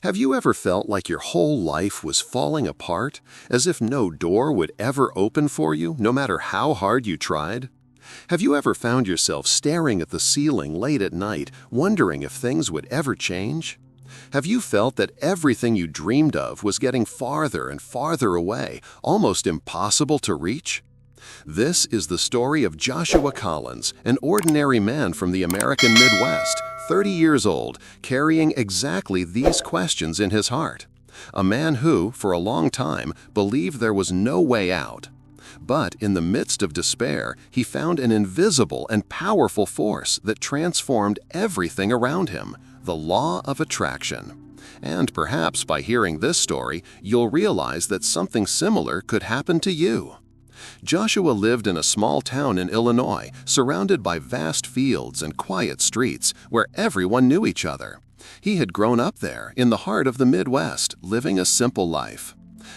Have you ever felt like your whole life was falling apart, as if no door would ever open for you, no matter how hard you tried? Have you ever found yourself staring at the ceiling late at night, wondering if things would ever change? Have you felt that everything you dreamed of was getting farther and farther away, almost impossible to reach? This is the story of Joshua Collins, an ordinary man from the American Midwest, 30 years old, carrying exactly these questions in his heart. A man who, for a long time, believed there was no way out. But in the midst of despair, he found an invisible and powerful force that transformed everything around him, the law of attraction. And perhaps by hearing this story, you'll realize that something similar could happen to you. Joshua lived in a small town in Illinois, surrounded by vast fields and quiet streets where everyone knew each other. He had grown up there, in the heart of the Midwest, living a simple life.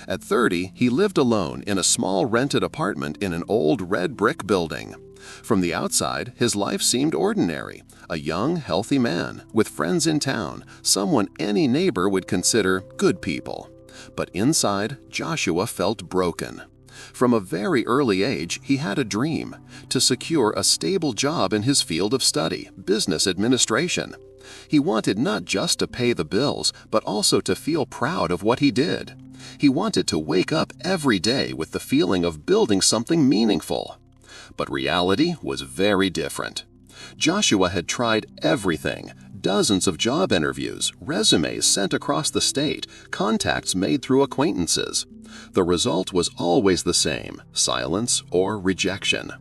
At 30, he lived alone in a small rented apartment in an old red brick building. From the outside, his life seemed ordinary. A young, healthy man, with friends in town, someone any neighbor would consider good people. But inside, Joshua felt broken. From a very early age, he had a dream: to secure a stable job in his field of study, business administration. He wanted not just to pay the bills, but also to feel proud of what he did. He wanted to wake up every day with the feeling of building something meaningful. But reality was very different. Joshua had tried everything: dozens of job interviews, resumes sent across the state, contacts made through acquaintances. The result was always the same: silence or rejection.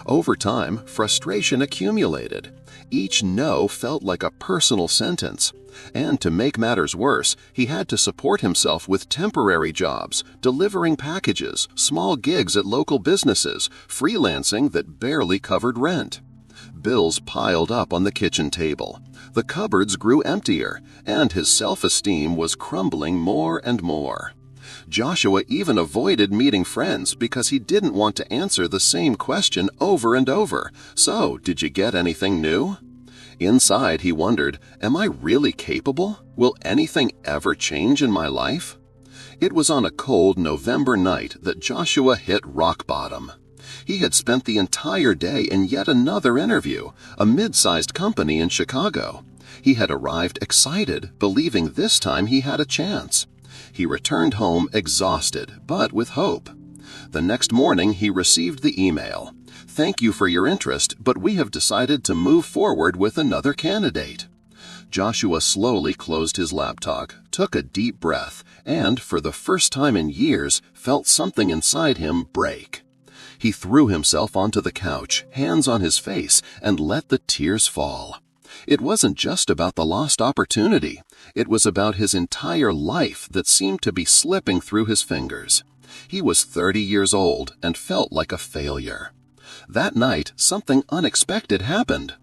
Over time, frustration accumulated. Each no felt like a personal sentence. And to make matters worse, he had to support himself with temporary jobs, delivering packages, small gigs at local businesses, freelancing that barely covered rent. Bills piled up on the kitchen table. The cupboards grew emptier, and his self-esteem was crumbling more and more. Joshua even avoided meeting friends because he didn't want to answer the same question over and over. So, did you get anything new? Inside, he wondered, am I really capable? Will anything ever change in my life? It was on a cold November night that Joshua hit rock bottom. He had spent the entire day in yet another interview, a mid-sized company in Chicago. He had arrived excited, believing this time he had a chance. He returned home exhausted, but with hope. The next morning, he received the email: "Thank you for your interest, but we have decided to move forward with another candidate." Joshua slowly closed his laptop, took a deep breath, and, for the first time in years, felt something inside him break. He threw himself onto the couch, hands on his face, and let the tears fall. It wasn't just about the lost opportunity. It was about his entire life that seemed to be slipping through his fingers. He was 30 years old and felt like a failure. That night, something unexpected happened.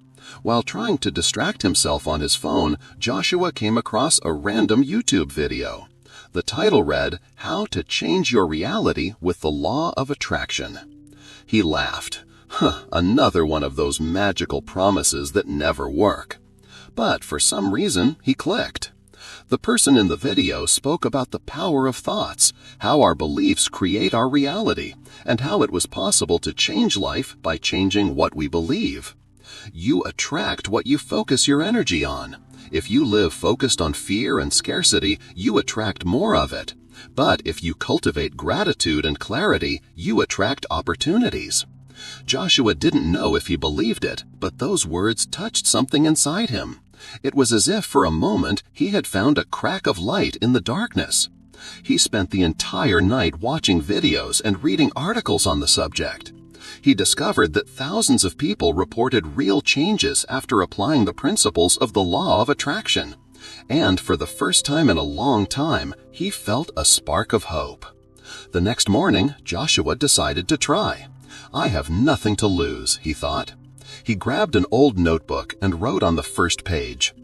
While trying to distract himself on his phone, Joshua came across a random YouTube video. The title read, "How to Change Your Reality with the Law of Attraction." He laughed. Another one of those magical promises that never work. But for some reason, he clicked. The person in the video spoke about the power of thoughts, how our beliefs create our reality, and how it was possible to change life by changing what we believe. You attract what you focus your energy on. If you live focused on fear and scarcity, you attract more of it. But if you cultivate gratitude and clarity, you attract opportunities. Joshua didn't know if he believed it, but those words touched something inside him. It was as if for a moment he had found a crack of light in the darkness. He spent the entire night watching videos and reading articles on the subject. He discovered that thousands of people reported real changes after applying the principles of the law of attraction. And for the first time in a long time, he felt a spark of hope. The next morning, Joshua decided to try. "I have nothing to lose," he thought. He grabbed an old notebook and wrote on the first page,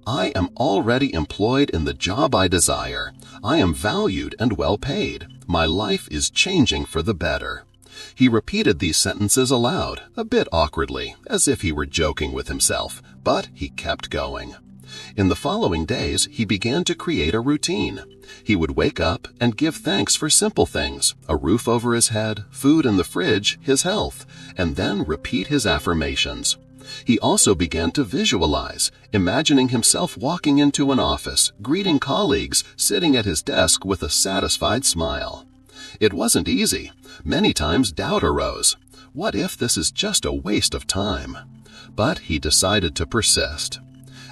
"I am already employed in the job I desire. I am valued and well paid. My life is changing for the better." He repeated these sentences aloud, a bit awkwardly, as if he were joking with himself, but he kept going. In the following days, he began to create a routine. He would wake up and give thanks for simple things: a roof over his head, food in the fridge, his health, and then repeat his affirmations. He also began to visualize, imagining himself walking into an office, greeting colleagues, sitting at his desk with a satisfied smile. It wasn't easy. Many times doubt arose. What if this is just a waste of time? But he decided to persist.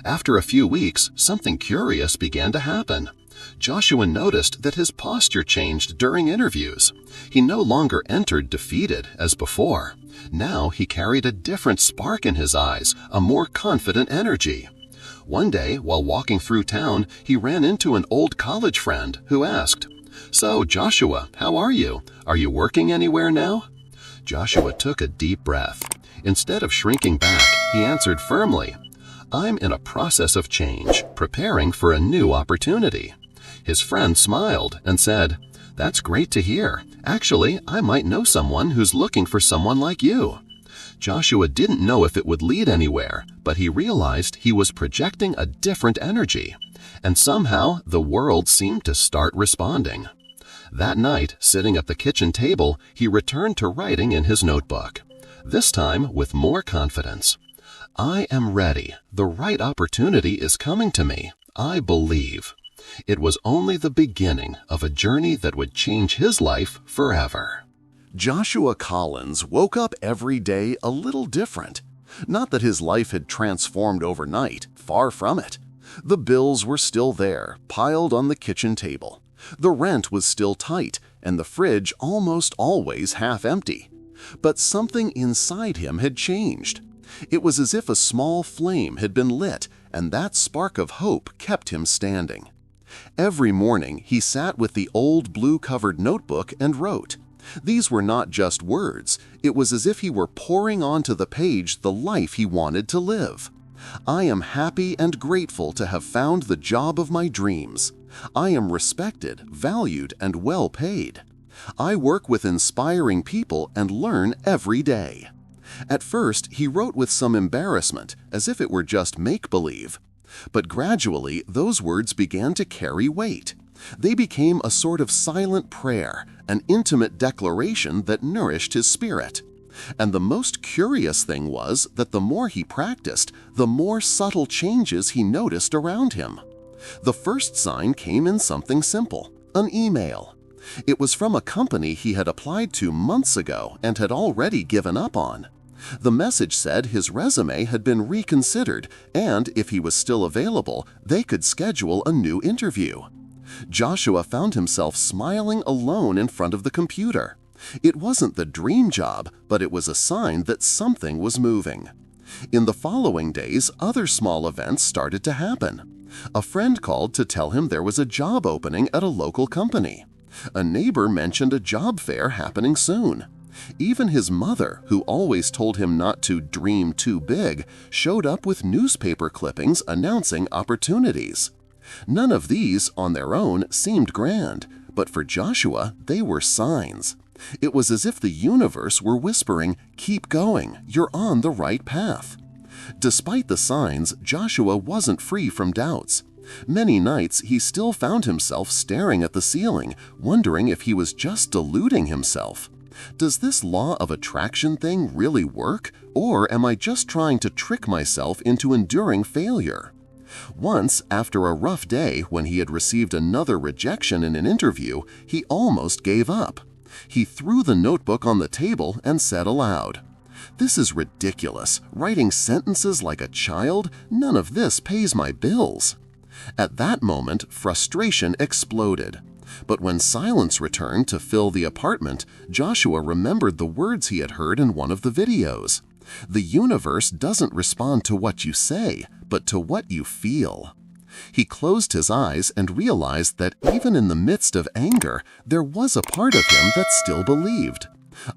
After a few weeks, something curious began to happen. Joshua noticed that his posture changed during interviews. He no longer entered defeated as before. Now he carried a different spark in his eyes, a more confident energy. One day, while walking through town, he ran into an old college friend who asked, "So, Joshua, how are you? Are you working anywhere now?" Joshua took a deep breath. Instead of shrinking back, he answered firmly, "I'm in a process of change, preparing for a new opportunity." His friend smiled and said, "That's great to hear. Actually, I might know someone who's looking for someone like you." Joshua didn't know if it would lead anywhere, but he realized he was projecting a different energy. And somehow, the world seemed to start responding. That night, sitting at the kitchen table, he returned to writing in his notebook. This time with more confidence. "I am ready. The right opportunity is coming to me. I believe." It was only the beginning of a journey that would change his life forever. Joshua Collins woke up every day a little different. Not that his life had transformed overnight, far from it. The bills were still there, piled on the kitchen table. The rent was still tight, and the fridge almost always half empty. But something inside him had changed. It was as if a small flame had been lit, and that spark of hope kept him standing. Every morning, he sat with the old blue-covered notebook and wrote. These were not just words. It was as if he were pouring onto the page the life he wanted to live. "I am happy and grateful to have found the job of my dreams. I am respected, valued, and well paid. I work with inspiring people and learn every day." At first, he wrote with some embarrassment, as if it were just make-believe. But gradually, those words began to carry weight. They became a sort of silent prayer, an intimate declaration that nourished his spirit. And the most curious thing was that the more he practiced, the more subtle changes he noticed around him. The first sign came in something simple, an email. It was from a company he had applied to months ago and had already given up on. The message said his resume had been reconsidered, and if he was still available, they could schedule a new interview. Joshua found himself smiling alone in front of the computer. It wasn't the dream job, but it was a sign that something was moving. In the following days, other small events started to happen. A friend called to tell him there was a job opening at a local company. A neighbor mentioned a job fair happening soon. Even his mother, who always told him not to dream too big, showed up with newspaper clippings announcing opportunities. None of these, on their own, seemed grand, but for Joshua, they were signs. It was as if the universe were whispering, "Keep going, you're on the right path." Despite the signs, Joshua wasn't free from doubts. Many nights he still found himself staring at the ceiling, wondering if he was just deluding himself. Does this law of attraction thing really work, or am I just trying to trick myself into enduring failure? Once, after a rough day when he had received another rejection in an interview, he almost gave up. He threw the notebook on the table and said aloud, "This is ridiculous. Writing sentences like a child? None of this pays my bills." At that moment, frustration exploded. But when silence returned to fill the apartment, Joshua remembered the words he had heard in one of the videos. The universe doesn't respond to what you say, but to what you feel. He closed his eyes and realized that even in the midst of anger, there was a part of him that still believed,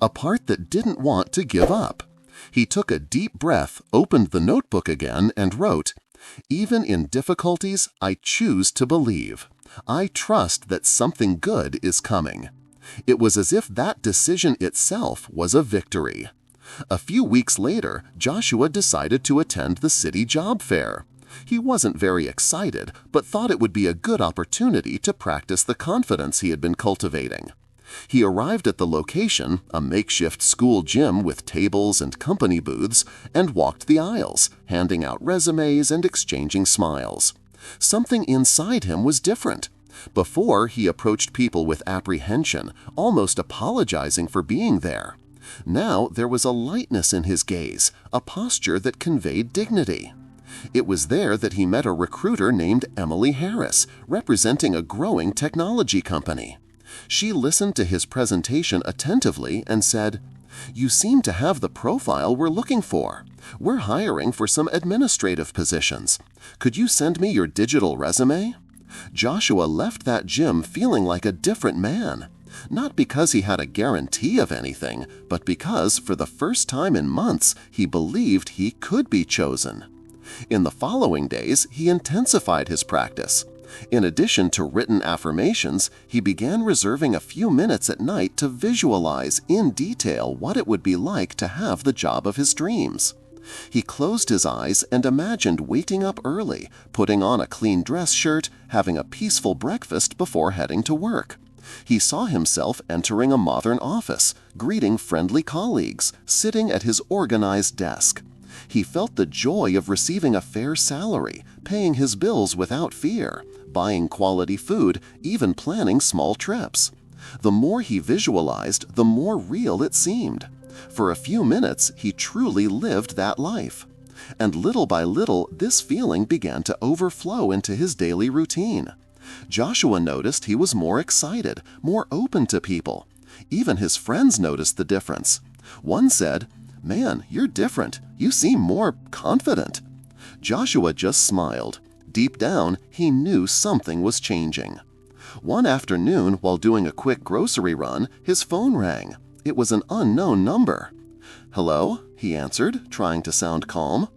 a part that didn't want to give up. He took a deep breath, opened the notebook again, and wrote, "Even in difficulties, I choose to believe. I trust that something good is coming." It was as if that decision itself was a victory. A few weeks later, Joshua decided to attend the city job fair. He wasn't very excited, but thought it would be a good opportunity to practice the confidence he had been cultivating. He arrived at the location, a makeshift school gym with tables and company booths, and walked the aisles, handing out resumes and exchanging smiles. Something inside him was different. Before, he approached people with apprehension, almost apologizing for being there. Now there was a lightness in his gaze, a posture that conveyed dignity. It was there that he met a recruiter named Emily Harris, representing a growing technology company. She listened to his presentation attentively and said, "You seem to have the profile we're looking for. We're hiring for some administrative positions. Could you send me your digital resume?" Joshua left that gym feeling like a different man. Not because he had a guarantee of anything, but because, for the first time in months, he believed he could be chosen. In the following days, he intensified his practice. In addition to written affirmations, he began reserving a few minutes at night to visualize in detail what it would be like to have the job of his dreams. He closed his eyes and imagined waking up early, putting on a clean dress shirt, having a peaceful breakfast before heading to work. He saw himself entering a modern office, greeting friendly colleagues, sitting at his organized desk. He felt the joy of receiving a fair salary, paying his bills without fear, buying quality food, even planning small trips. The more he visualized, the more real it seemed. For a few minutes, he truly lived that life. And little by little, this feeling began to overflow into his daily routine. Joshua noticed he was more excited, more open to people. Even his friends noticed the difference. One said, "Man, you're different. You seem more confident." Joshua just smiled. Deep down, he knew something was changing. One afternoon, while doing a quick grocery run, his phone rang. It was an unknown number. "Hello?" he answered, trying to sound calm.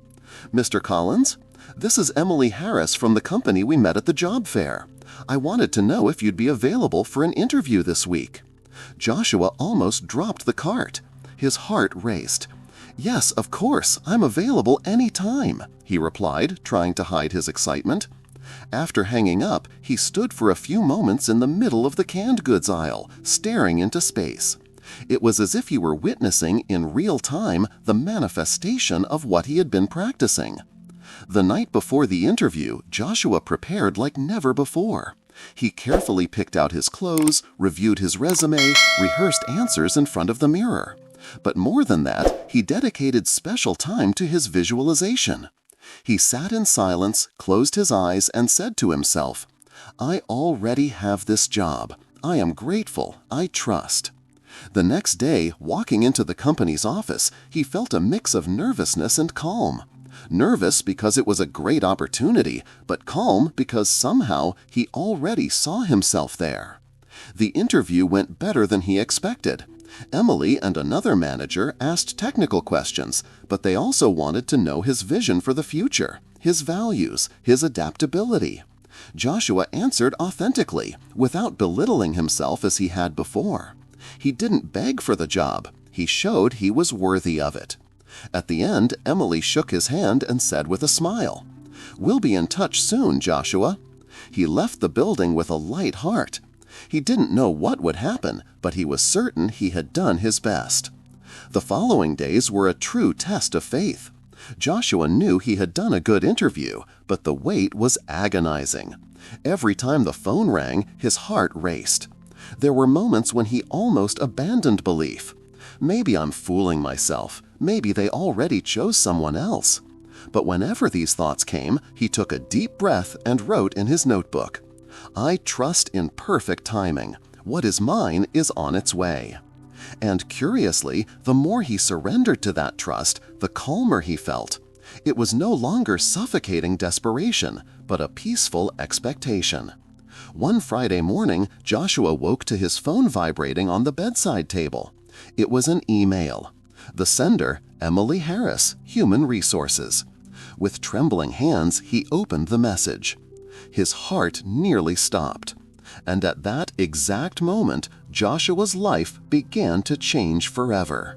"Mr. Collins? This is Emily Harris from the company we met at the job fair. I wanted to know if you'd be available for an interview this week." Joshua almost dropped the cart. His heart raced. "Yes, of course, I'm available any time," he replied, trying to hide his excitement. After hanging up, he stood for a few moments in the middle of the canned goods aisle, staring into space. It was as if he were witnessing in real time the manifestation of what he had been practicing. The night before the interview, Joshua prepared like never before. He carefully picked out his clothes, reviewed his resume, rehearsed answers in front of the mirror. But more than that, he dedicated special time to his visualization. He sat in silence, closed his eyes, and said to himself, "I already have this job. I am grateful. I trust." The next day, walking into the company's office, he felt a mix of nervousness and calm. Nervous because it was a great opportunity, but calm because somehow he already saw himself there. The interview went better than he expected. Emily and another manager asked technical questions, but they also wanted to know his vision for the future, his values, his adaptability. Joshua answered authentically, without belittling himself as he had before. He didn't beg for the job. He showed he was worthy of it. At the end, Emily shook his hand and said with a smile, "We'll be in touch soon, Joshua." He left the building with a light heart. He didn't know what would happen, but he was certain he had done his best. The following days were a true test of faith. Joshua knew he had done a good interview, but the wait was agonizing. Every time the phone rang, his heart raced. There were moments when he almost abandoned belief. Maybe I'm fooling myself. Maybe they already chose someone else. But whenever these thoughts came, he took a deep breath and wrote in his notebook, "I trust in perfect timing. What is mine is on its way." And curiously, the more he surrendered to that trust, the calmer he felt. It was no longer suffocating desperation, but a peaceful expectation. One Friday morning, Joshua woke to his phone vibrating on the bedside table. It was an email. The sender, Emily Harris, Human Resources. With trembling hands, he opened the message. His heart nearly stopped. And at that exact moment, Joshua's life began to change forever.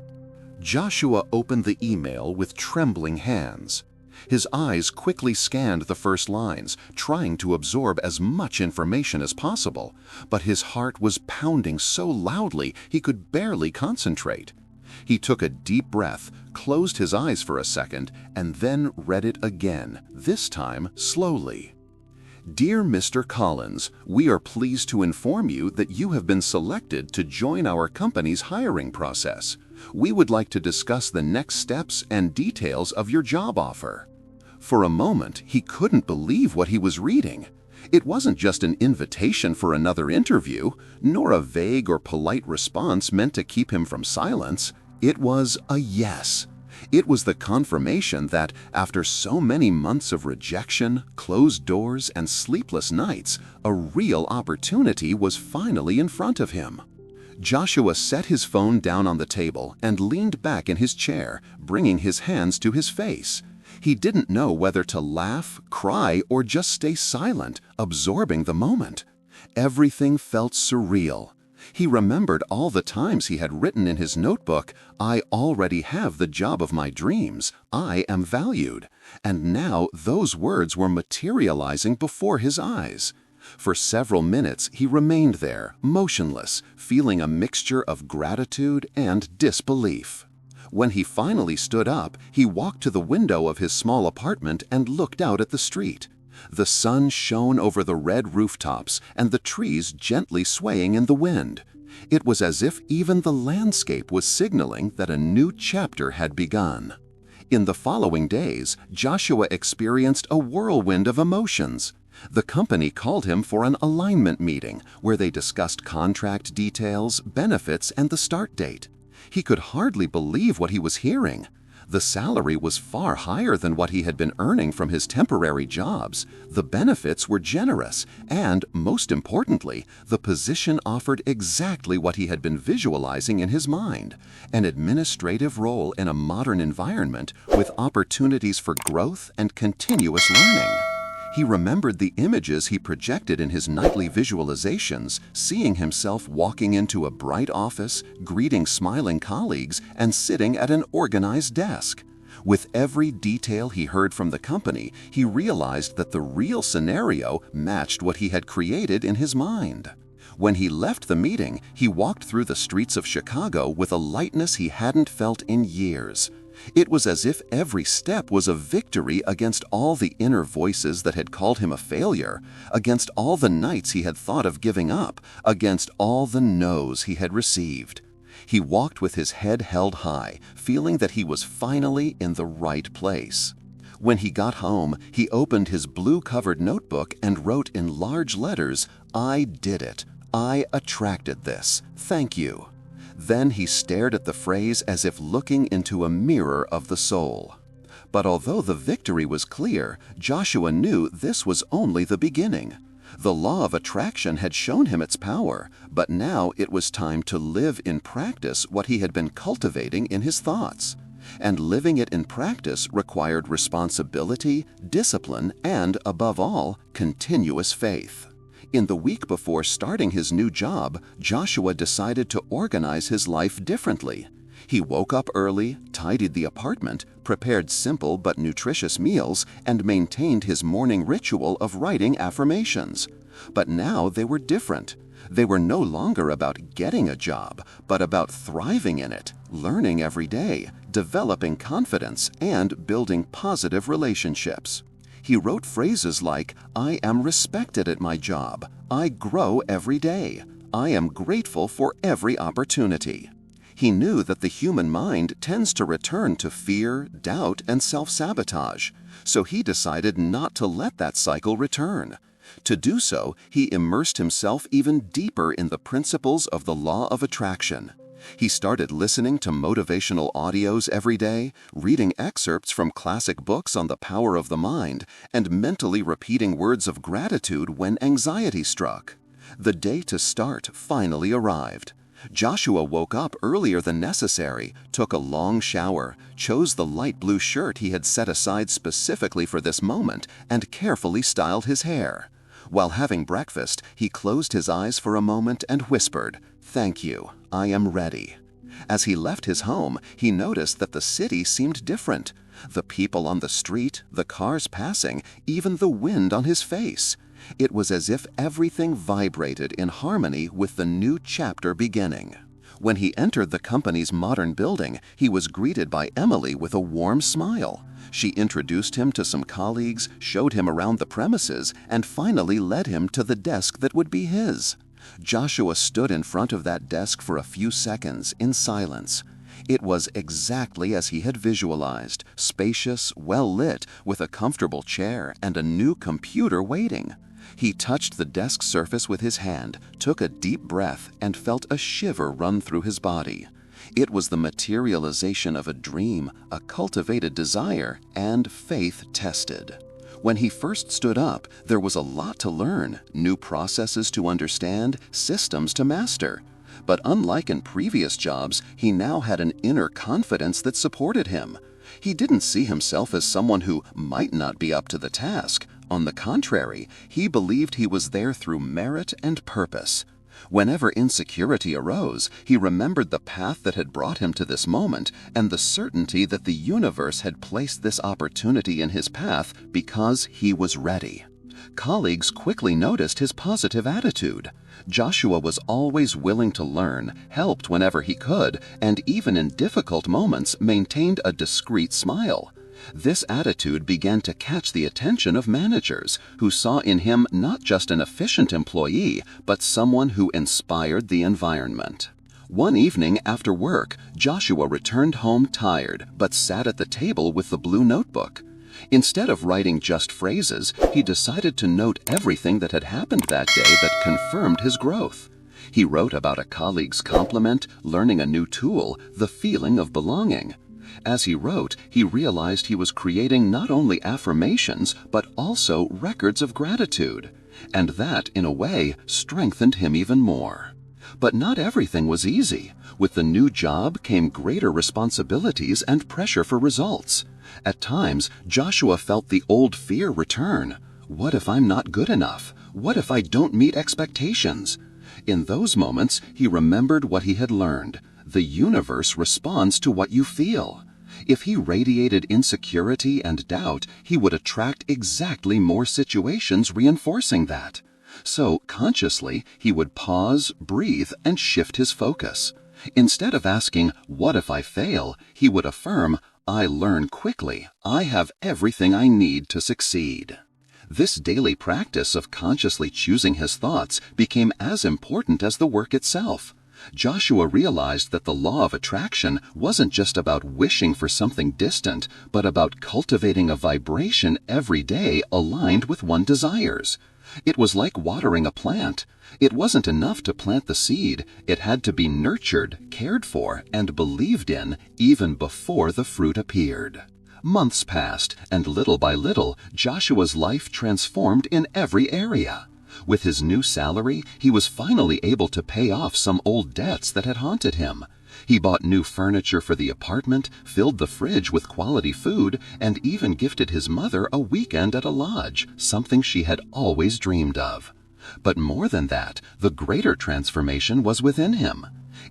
Joshua opened the email with trembling hands. His eyes quickly scanned the first lines, trying to absorb as much information as possible, but his heart was pounding so loudly he could barely concentrate. He took a deep breath, closed his eyes for a second, and then read it again, this time slowly. Dear Mr. Collins, we are pleased to inform you that you have been selected to join our company's hiring process. We would like to discuss the next steps and details of your job offer. For a moment, he couldn't believe what he was reading. It wasn't just an invitation for another interview, nor a vague or polite response meant to keep him from silence. It was a yes. It was the confirmation that, after so many months of rejection, closed doors, and sleepless nights, a real opportunity was finally in front of him. Joshua set his phone down on the table and leaned back in his chair, bringing his hands to his face. He didn't know whether to laugh, cry, or just stay silent, absorbing the moment. Everything felt surreal. He remembered all the times he had written in his notebook, "I already have the job of my dreams. I am valued." And now those words were materializing before his eyes. For several minutes he remained there, motionless, feeling a mixture of gratitude and disbelief. When he finally stood up, he walked to the window of his small apartment and looked out at the street. The sun shone over the red rooftops and the trees gently swaying in the wind. It was as if even the landscape was signaling that a new chapter had begun. In the following days, Joshua experienced a whirlwind of emotions. The company called him for an alignment meeting where they discussed contract details, benefits, and the start date. He could hardly believe what he was hearing. The salary was far higher than what he had been earning from his temporary jobs. The benefits were generous, and, most importantly, the position offered exactly what he had been visualizing in his mind: an administrative role in a modern environment with opportunities for growth and continuous learning. He remembered the images he projected in his nightly visualizations, seeing himself walking into a bright office, greeting smiling colleagues, and sitting at an organized desk. With every detail he heard from the company, he realized that the real scenario matched what he had created in his mind. When he left the meeting, he walked through the streets of Chicago with a lightness he hadn't felt in years. It was as if every step was a victory against all the inner voices that had called him a failure, against all the nights he had thought of giving up, against all the no's he had received. He walked with his head held high, feeling that he was finally in the right place. When he got home, he opened his blue-covered notebook and wrote in large letters, "I did it. I attracted this. Thank you." Then he stared at the phrase as if looking into a mirror of the soul. But although the victory was clear, Joshua knew this was only the beginning. The law of attraction had shown him its power, but now it was time to live in practice what he had been cultivating in his thoughts. And living it in practice required responsibility, discipline, and, above all, continuous faith. In the week before starting his new job, Joshua decided to organize his life differently. He woke up early, tidied the apartment, prepared simple but nutritious meals, and maintained his morning ritual of writing affirmations. But now they were different. They were no longer about getting a job, but about thriving in it, learning every day, developing confidence, and building positive relationships. He wrote phrases like, "I am respected at my job. I grow every day. I am grateful for every opportunity." He knew that the human mind tends to return to fear, doubt, and self-sabotage, so he decided not to let that cycle return. To do so, he immersed himself even deeper in the principles of the law of attraction. He started listening to motivational audios every day, reading excerpts from classic books on the power of the mind, and mentally repeating words of gratitude when anxiety struck. The day to start finally arrived. Joshua woke up earlier than necessary, took a long shower, chose the light blue shirt he had set aside specifically for this moment, and carefully styled his hair. While having breakfast, he closed his eyes for a moment and whispered, "Thank you, I am ready." As he left his home, he noticed that the city seemed different. The people on the street, the cars passing, even the wind on his face. It was as if everything vibrated in harmony with the new chapter beginning. When he entered the company's modern building, he was greeted by Emily with a warm smile. She introduced him to some colleagues, showed him around the premises, and finally led him to the desk that would be his. Joshua stood in front of that desk for a few seconds in silence. It was exactly as he had visualized, spacious, well-lit, with a comfortable chair and a new computer waiting. He touched the desk surface with his hand, took a deep breath, and felt a shiver run through his body. It was the materialization of a dream, a cultivated desire, and faith tested. When he first stood up, there was a lot to learn, new processes to understand, systems to master. But unlike in previous jobs, he now had an inner confidence that supported him. He didn't see himself as someone who might not be up to the task. On the contrary, he believed he was there through merit and purpose. Whenever insecurity arose, he remembered the path that had brought him to this moment and the certainty that the universe had placed this opportunity in his path because he was ready. Colleagues quickly noticed his positive attitude. Joshua was always willing to learn, helped whenever he could, and even in difficult moments maintained a discreet smile. This attitude began to catch the attention of managers, who saw in him not just an efficient employee, but someone who inspired the environment. One evening after work, Joshua returned home tired, but sat at the table with the blue notebook. Instead of writing just phrases, he decided to note everything that had happened that day that confirmed his growth. He wrote about a colleague's compliment, learning a new tool, the feeling of belonging. As he wrote, he realized he was creating not only affirmations, but also records of gratitude. And that, in a way, strengthened him even more. But not everything was easy. With the new job came greater responsibilities and pressure for results. At times, Joshua felt the old fear return. What if I'm not good enough? What if I don't meet expectations? In those moments, he remembered what he had learned. The universe responds to what you feel. If he radiated insecurity and doubt, he would attract exactly more situations reinforcing that. So, consciously, he would pause, breathe, and shift his focus. Instead of asking, "What if I fail?" he would affirm, "I learn quickly. I have everything I need to succeed." This daily practice of consciously choosing his thoughts became as important as the work itself. Joshua realized that the law of attraction wasn't just about wishing for something distant, but about cultivating a vibration every day aligned with one's desires. It was like watering a plant. It wasn't enough to plant the seed. It had to be nurtured, cared for, and believed in even before the fruit appeared. Months passed, and little by little, Joshua's life transformed in every area. With his new salary, he was finally able to pay off some old debts that had haunted him. He bought new furniture for the apartment, filled the fridge with quality food, and even gifted his mother a weekend at a lodge, something she had always dreamed of. But more than that, the greater transformation was within him.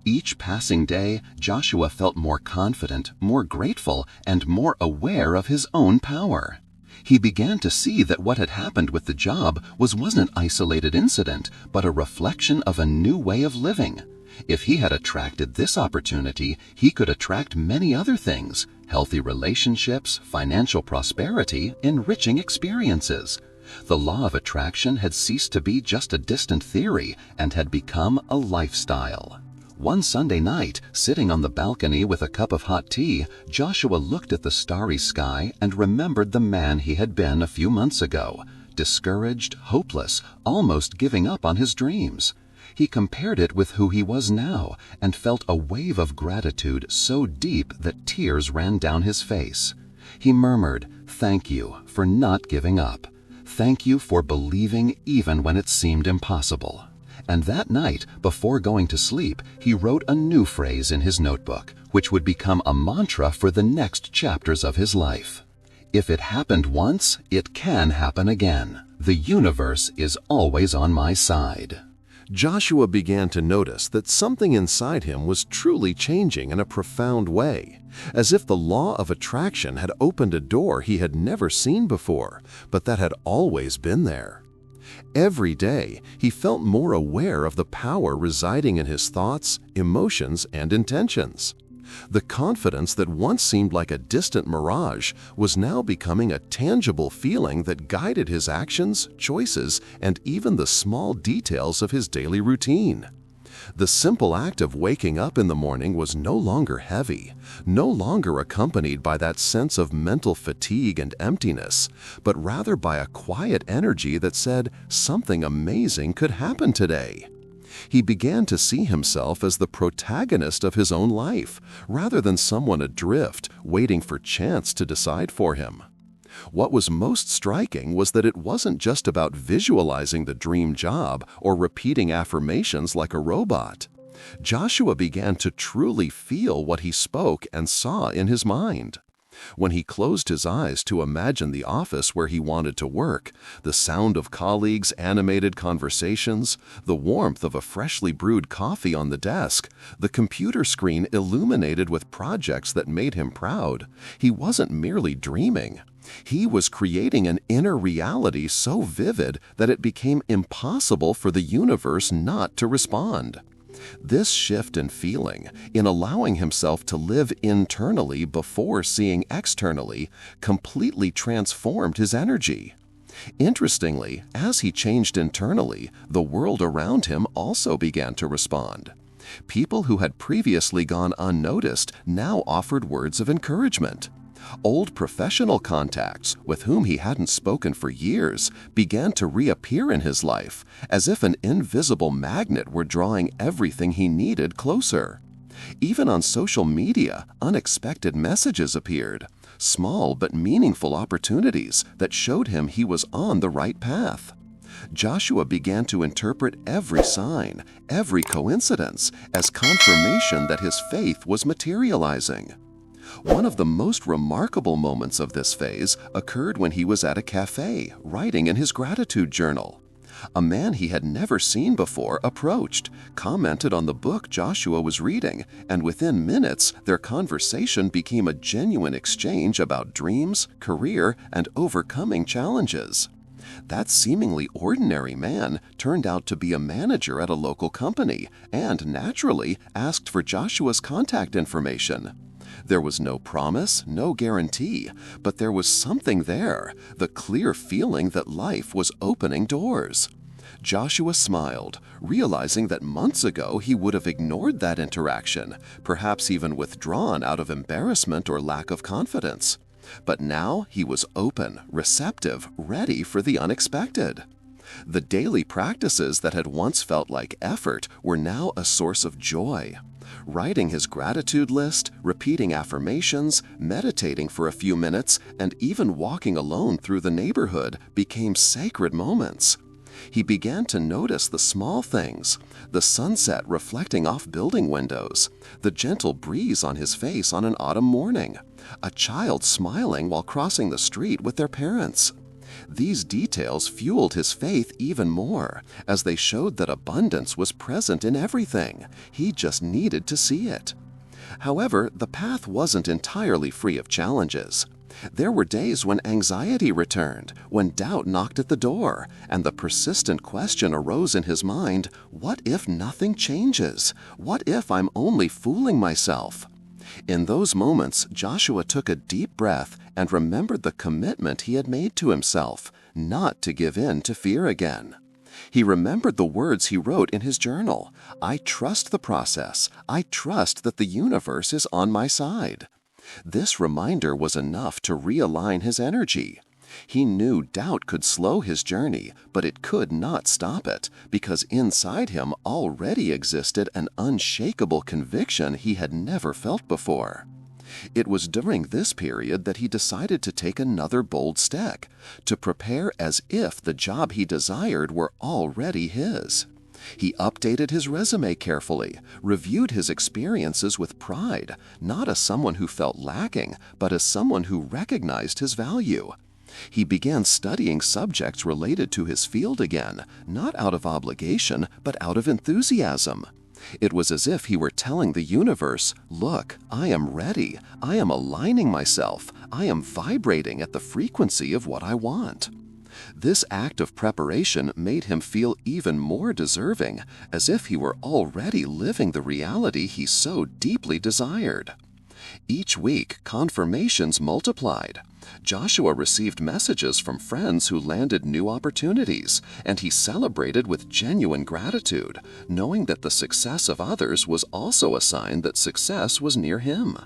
Each passing day, Joshua felt more confident, more grateful, and more aware of his own power. He began to see that what had happened with the job wasn't an isolated incident, but a reflection of a new way of living. If he had attracted this opportunity, he could attract many other things: healthy relationships, financial prosperity, enriching experiences. The law of attraction had ceased to be just a distant theory and had become a lifestyle. One Sunday night, sitting on the balcony with a cup of hot tea, Joshua looked at the starry sky and remembered the man he had been a few months ago, discouraged, hopeless, almost giving up on his dreams. He compared it with who he was now and felt a wave of gratitude so deep that tears ran down his face. He murmured, "Thank you for not giving up. Thank you for believing even when it seemed impossible." And that night, before going to sleep, he wrote a new phrase in his notebook, which would become a mantra for the next chapters of his life. "If it happened once, it can happen again. The universe is always on my side." Joshua began to notice that something inside him was truly changing in a profound way, as if the law of attraction had opened a door he had never seen before, but that had always been there. Every day, he felt more aware of the power residing in his thoughts, emotions, and intentions. The confidence that once seemed like a distant mirage was now becoming a tangible feeling that guided his actions, choices, and even the small details of his daily routine. The simple act of waking up in the morning was no longer heavy, no longer accompanied by that sense of mental fatigue and emptiness, but rather by a quiet energy that said something amazing could happen today. He began to see himself as the protagonist of his own life, rather than someone adrift, waiting for chance to decide for him. What was most striking was that it wasn't just about visualizing the dream job or repeating affirmations like a robot. Joshua began to truly feel what he spoke and saw in his mind. When he closed his eyes to imagine the office where he wanted to work, the sound of colleagues' animated conversations, the warmth of a freshly brewed coffee on the desk, the computer screen illuminated with projects that made him proud, he wasn't merely dreaming. He was creating an inner reality so vivid that it became impossible for the universe not to respond. This shift in feeling, in allowing himself to live internally before seeing externally, completely transformed his energy. Interestingly, as he changed internally, the world around him also began to respond. People who had previously gone unnoticed now offered words of encouragement. Old professional contacts, with whom he hadn't spoken for years, began to reappear in his life, as if an invisible magnet were drawing everything he needed closer. Even on social media, unexpected messages appeared, small but meaningful opportunities that showed him he was on the right path. Joshua began to interpret every sign, every coincidence, as confirmation that his faith was materializing. One of the most remarkable moments of this phase occurred when he was at a cafe, writing in his gratitude journal. A man he had never seen before approached, commented on the book Joshua was reading, and within minutes, their conversation became a genuine exchange about dreams, career, and overcoming challenges. That seemingly ordinary man turned out to be a manager at a local company and, naturally, asked for Joshua's contact information. There was no promise, no guarantee, but there was something there, the clear feeling that life was opening doors. Joshua smiled, realizing that months ago he would have ignored that interaction, perhaps even withdrawn out of embarrassment or lack of confidence. But now he was open, receptive, ready for the unexpected. The daily practices that had once felt like effort were now a source of joy. Writing his gratitude list, repeating affirmations, meditating for a few minutes, and even walking alone through the neighborhood became sacred moments. He began to notice the small things, the sunset reflecting off building windows, the gentle breeze on his face on an autumn morning, a child smiling while crossing the street with their parents. These details fueled his faith even more, as they showed that abundance was present in everything. He just needed to see it. However, the path wasn't entirely free of challenges. There were days when anxiety returned, when doubt knocked at the door, and the persistent question arose in his mind, what if nothing changes? What if I'm only fooling myself? In those moments, Joshua took a deep breath and remembered the commitment he had made to himself, not to give in to fear again. He remembered the words he wrote in his journal, "I trust the process. I trust that the universe is on my side." This reminder was enough to realign his energy. He knew doubt could slow his journey, but it could not stop it, because inside him already existed an unshakable conviction he had never felt before. It was during this period that he decided to take another bold step, to prepare as if the job he desired were already his. He updated his resume carefully, reviewed his experiences with pride, not as someone who felt lacking, but as someone who recognized his value. He began studying subjects related to his field again, not out of obligation, but out of enthusiasm. It was as if he were telling the universe, "Look, I am ready. I am aligning myself. I am vibrating at the frequency of what I want." This act of preparation made him feel even more deserving, as if he were already living the reality he so deeply desired. Each week, confirmations multiplied. Joshua received messages from friends who landed new opportunities, and he celebrated with genuine gratitude, knowing that the success of others was also a sign that success was near him.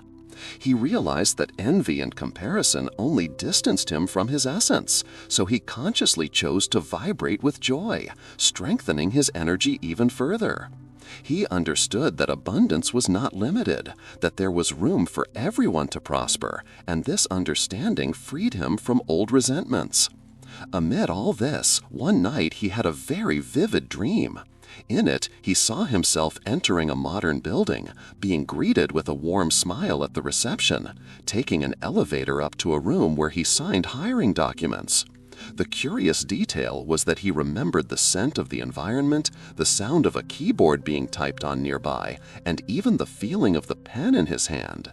He realized that envy and comparison only distanced him from his essence, so he consciously chose to vibrate with joy, strengthening his energy even further. He understood that abundance was not limited, that there was room for everyone to prosper, and this understanding freed him from old resentments. Amid all this, one night he had a very vivid dream. In it, he saw himself entering a modern building, being greeted with a warm smile at the reception, taking an elevator up to a room where he signed hiring documents. The curious detail was that he remembered the scent of the environment, the sound of a keyboard being typed on nearby, and even the feeling of the pen in his hand.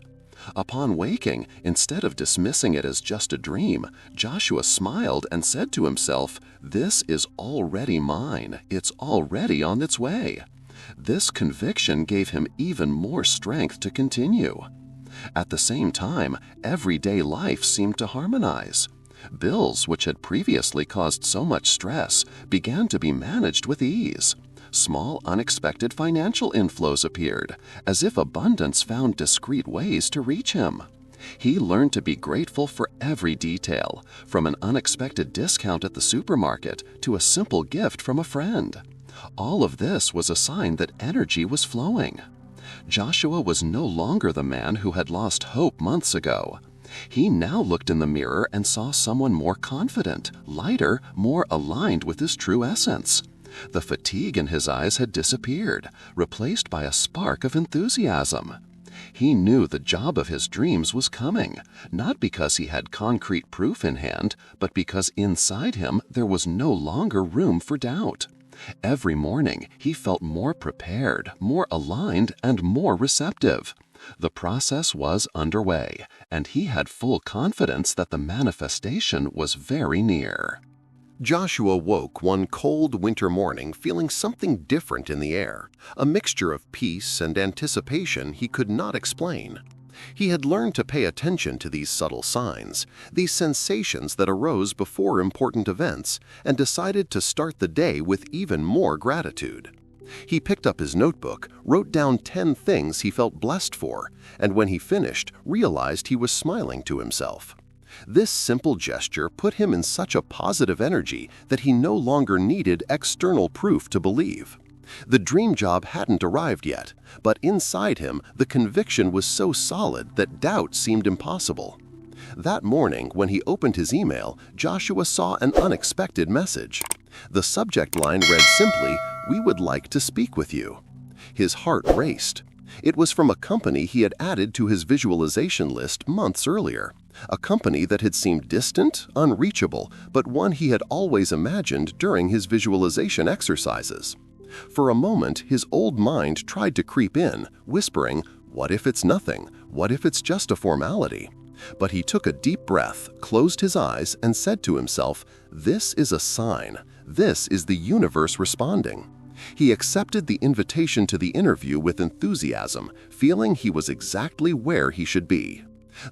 Upon waking, instead of dismissing it as just a dream, Joshua smiled and said to himself, "This is already mine. It's already on its way." This conviction gave him even more strength to continue. At the same time, everyday life seemed to harmonize. Bills, which had previously caused so much stress, began to be managed with ease. Small, unexpected financial inflows appeared, as if abundance found discreet ways to reach him. He learned to be grateful for every detail, from an unexpected discount at the supermarket to a simple gift from a friend. All of this was a sign that energy was flowing. Joshua was no longer the man who had lost hope months ago. He now looked in the mirror and saw someone more confident, lighter, more aligned with his true essence. The fatigue in his eyes had disappeared, replaced by a spark of enthusiasm. He knew the job of his dreams was coming, not because he had concrete proof in hand, but because inside him there was no longer room for doubt. Every morning he felt more prepared, more aligned, and more receptive. The process was underway, and he had full confidence that the manifestation was very near. Joshua woke one cold winter morning feeling something different in the air, a mixture of peace and anticipation he could not explain. He had learned to pay attention to these subtle signs, these sensations that arose before important events, and decided to start the day with even more gratitude. He picked up his notebook, wrote down 10 things he felt blessed for, and when he finished, realized he was smiling to himself. This simple gesture put him in such a positive energy that he no longer needed external proof to believe. The dream job hadn't arrived yet, but inside him the conviction was so solid that doubt seemed impossible. That morning, when he opened his email, Joshua saw an unexpected message. The subject line read simply, "We would like to speak with you." His heart raced. It was from a company he had added to his visualization list months earlier, a company that had seemed distant, unreachable, but one he had always imagined during his visualization exercises. For a moment, his old mind tried to creep in, whispering, "What if it's nothing? What if it's just a formality?" But he took a deep breath, closed his eyes, and said to himself, "This is a sign. This is the universe responding." He accepted the invitation to the interview with enthusiasm, feeling he was exactly where he should be.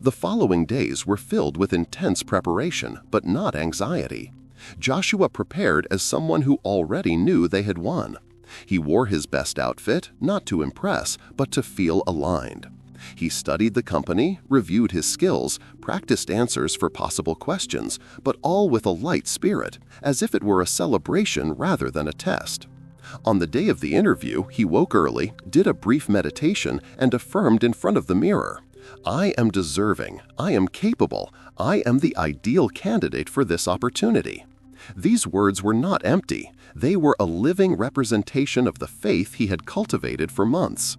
The following days were filled with intense preparation, but not anxiety. Joshua prepared as someone who already knew they had won. He wore his best outfit, not to impress, but to feel aligned. He studied the company, reviewed his skills, practiced answers for possible questions, but all with a light spirit, as if it were a celebration rather than a test. On the day of the interview, he woke early, did a brief meditation, and affirmed in front of the mirror, "I am deserving, I am capable, I am the ideal candidate for this opportunity." These words were not empty. They were a living representation of the faith he had cultivated for months.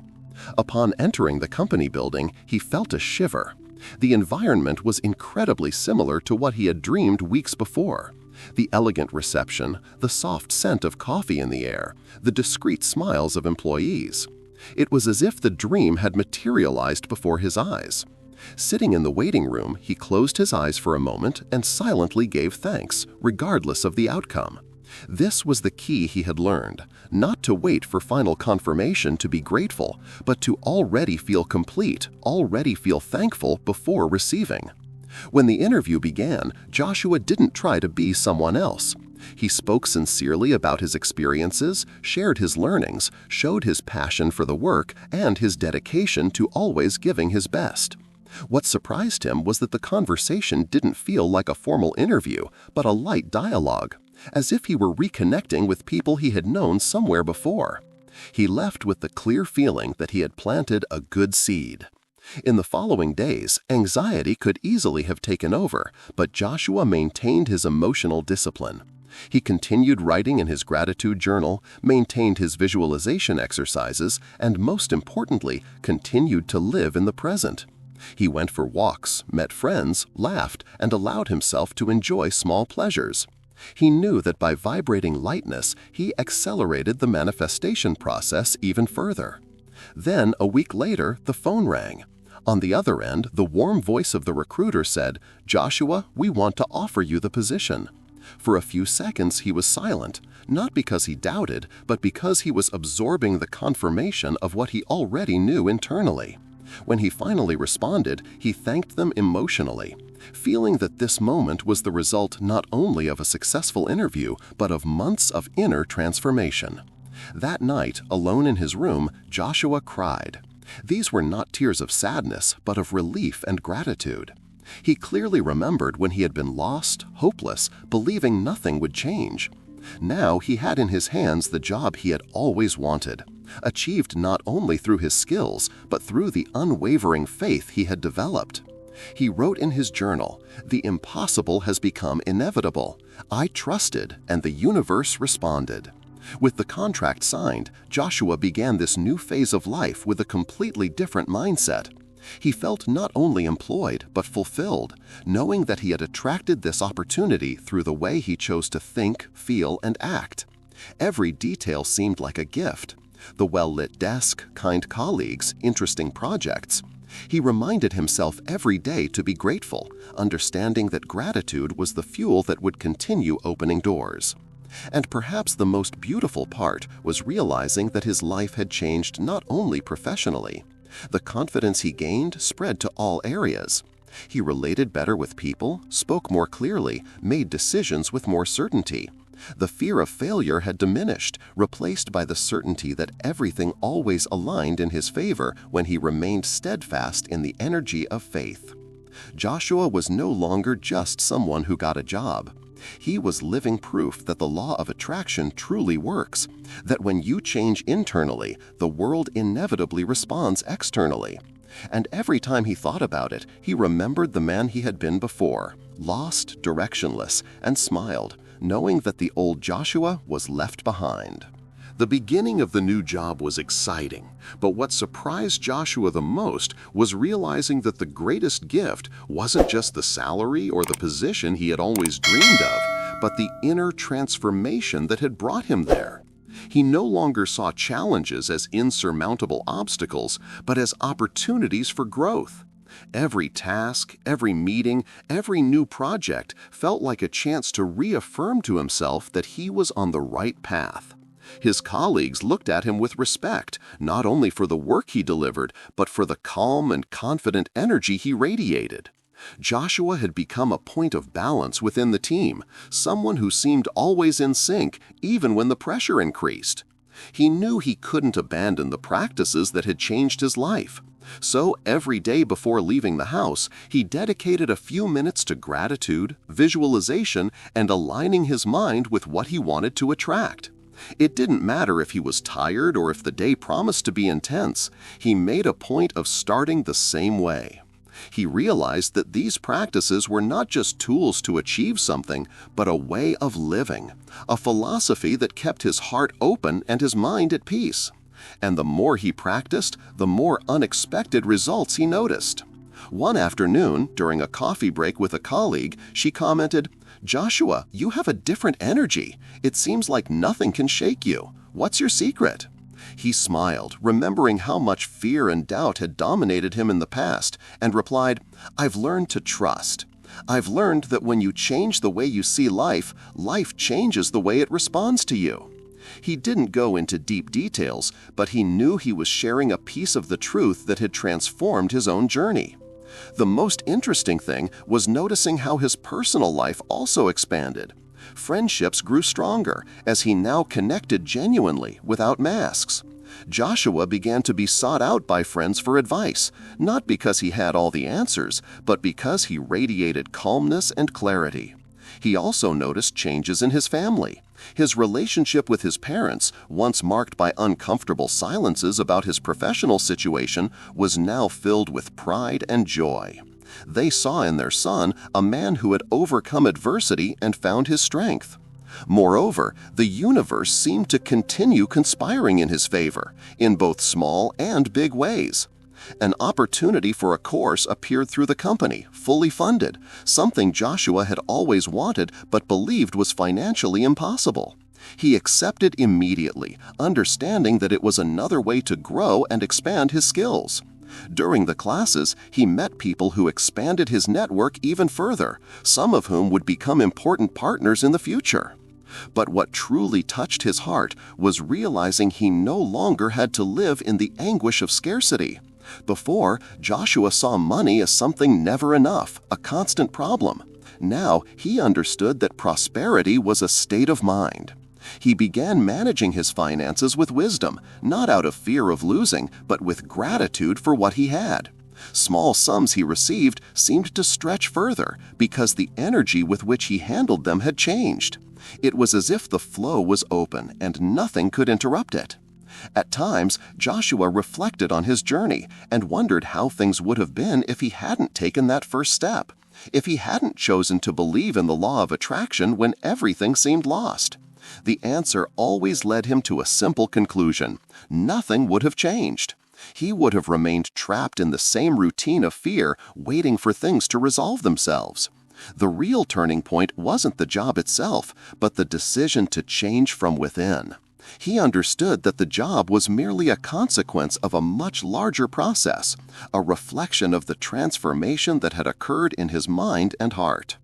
Upon entering the company building, he felt a shiver. The environment was incredibly similar to what he had dreamed weeks before. The elegant reception, the soft scent of coffee in the air, the discreet smiles of employees. It was as if the dream had materialized before his eyes. Sitting in the waiting room, he closed his eyes for a moment and silently gave thanks, regardless of the outcome. This was the key he had learned, not to wait for final confirmation to be grateful, but to already feel complete, already feel thankful before receiving. When the interview began, Joshua didn't try to be someone else. He spoke sincerely about his experiences, shared his learnings, showed his passion for the work, and his dedication to always giving his best. What surprised him was that the conversation didn't feel like a formal interview, but a light dialogue, as if he were reconnecting with people he had known somewhere before. He left with the clear feeling that he had planted a good seed. In the following days, anxiety could easily have taken over, but Joshua maintained his emotional discipline. He continued writing in his gratitude journal, maintained his visualization exercises, and most importantly, continued to live in the present. He went for walks, met friends, laughed, and allowed himself to enjoy small pleasures. He knew that by vibrating lightness, he accelerated the manifestation process even further. Then, a week later, the phone rang. On the other end, the warm voice of the recruiter said, "Joshua, we want to offer you the position." For a few seconds he was silent, not because he doubted, but because he was absorbing the confirmation of what he already knew internally. When he finally responded, he thanked them emotionally, feeling that this moment was the result not only of a successful interview, but of months of inner transformation. That night, alone in his room, Joshua cried. These were not tears of sadness, but of relief and gratitude. He clearly remembered when he had been lost, hopeless, believing nothing would change. Now he had in his hands the job he had always wanted, achieved not only through his skills, but through the unwavering faith he had developed. He wrote in his journal, "The impossible has become inevitable. I trusted, and the universe responded." With the contract signed, Joshua began this new phase of life with a completely different mindset. He felt not only employed, but fulfilled, knowing that he had attracted this opportunity through the way he chose to think, feel, and act. Every detail seemed like a gift. The well-lit desk, kind colleagues, interesting projects. He reminded himself every day to be grateful, understanding that gratitude was the fuel that would continue opening doors. And perhaps the most beautiful part was realizing that his life had changed not only professionally. The confidence he gained spread to all areas. He related better with people, spoke more clearly, made decisions with more certainty. The fear of failure had diminished, replaced by the certainty that everything always aligned in his favor when he remained steadfast in the energy of faith. Joshua was no longer just someone who got a job. He was living proof that the law of attraction truly works, that when you change internally, the world inevitably responds externally. And every time he thought about it, he remembered the man he had been before, lost, directionless, and smiled, knowing that the old Joshua was left behind. The beginning of the new job was exciting, but what surprised Joshua the most was realizing that the greatest gift wasn't just the salary or the position he had always dreamed of, but the inner transformation that had brought him there. He no longer saw challenges as insurmountable obstacles, but as opportunities for growth. Every task, every meeting, every new project felt like a chance to reaffirm to himself that he was on the right path. His colleagues looked at him with respect, not only for the work he delivered, but for the calm and confident energy he radiated. Joshua had become a point of balance within the team, someone who seemed always in sync, even when the pressure increased. He knew he couldn't abandon the practices that had changed his life. So every day before leaving the house, he dedicated a few minutes to gratitude, visualization, and aligning his mind with what he wanted to attract. It didn't matter if he was tired or if the day promised to be intense. He made a point of starting the same way. He realized that these practices were not just tools to achieve something, but a way of living, a philosophy that kept his heart open and his mind at peace. And the more he practiced, the more unexpected results he noticed. One afternoon, during a coffee break with a colleague, she commented, "Joshua, you have a different energy. It seems like nothing can shake you. What's your secret?" He smiled, remembering how much fear and doubt had dominated him in the past, and replied, "I've learned to trust. I've learned that when you change the way you see life, life changes the way it responds to you." He didn't go into deep details, but he knew he was sharing a piece of the truth that had transformed his own journey. The most interesting thing was noticing how his personal life also expanded. Friendships grew stronger as he now connected genuinely without masks. Joshua began to be sought out by friends for advice, not because he had all the answers, but because he radiated calmness and clarity. He also noticed changes in his family. His relationship with his parents, once marked by uncomfortable silences about his professional situation, was now filled with pride and joy. They saw in their son a man who had overcome adversity and found his strength. Moreover, the universe seemed to continue conspiring in his favor, in both small and big ways. An opportunity for a course appeared through the company, fully funded, something Joshua had always wanted but believed was financially impossible. He accepted immediately, understanding that it was another way to grow and expand his skills. During the classes, he met people who expanded his network even further, some of whom would become important partners in the future. But what truly touched his heart was realizing he no longer had to live in the anguish of scarcity. Before, Joshua saw money as something never enough, a constant problem. Now, he understood that prosperity was a state of mind. He began managing his finances with wisdom, not out of fear of losing, but with gratitude for what he had. Small sums he received seemed to stretch further because the energy with which he handled them had changed. It was as if the flow was open and nothing could interrupt it. At times, Joshua reflected on his journey and wondered how things would have been if he hadn't taken that first step, if he hadn't chosen to believe in the law of attraction when everything seemed lost. The answer always led him to a simple conclusion: nothing would have changed. He would have remained trapped in the same routine of fear, waiting for things to resolve themselves. The real turning point wasn't the job itself, but the decision to change from within. He understood that the job was merely a consequence of a much larger process, a reflection of the transformation that had occurred in his mind and heart.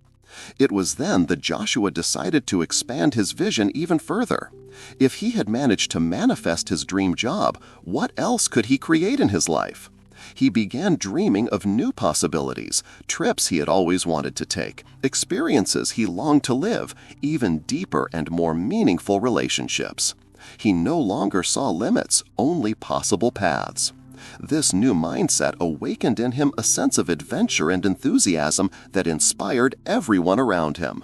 It was then that Joshua decided to expand his vision even further. If he had managed to manifest his dream job, what else could he create in his life? He began dreaming of new possibilities, trips he had always wanted to take, experiences he longed to live, even deeper and more meaningful relationships. He no longer saw limits, only possible paths. This new mindset awakened in him a sense of adventure and enthusiasm that inspired everyone around him.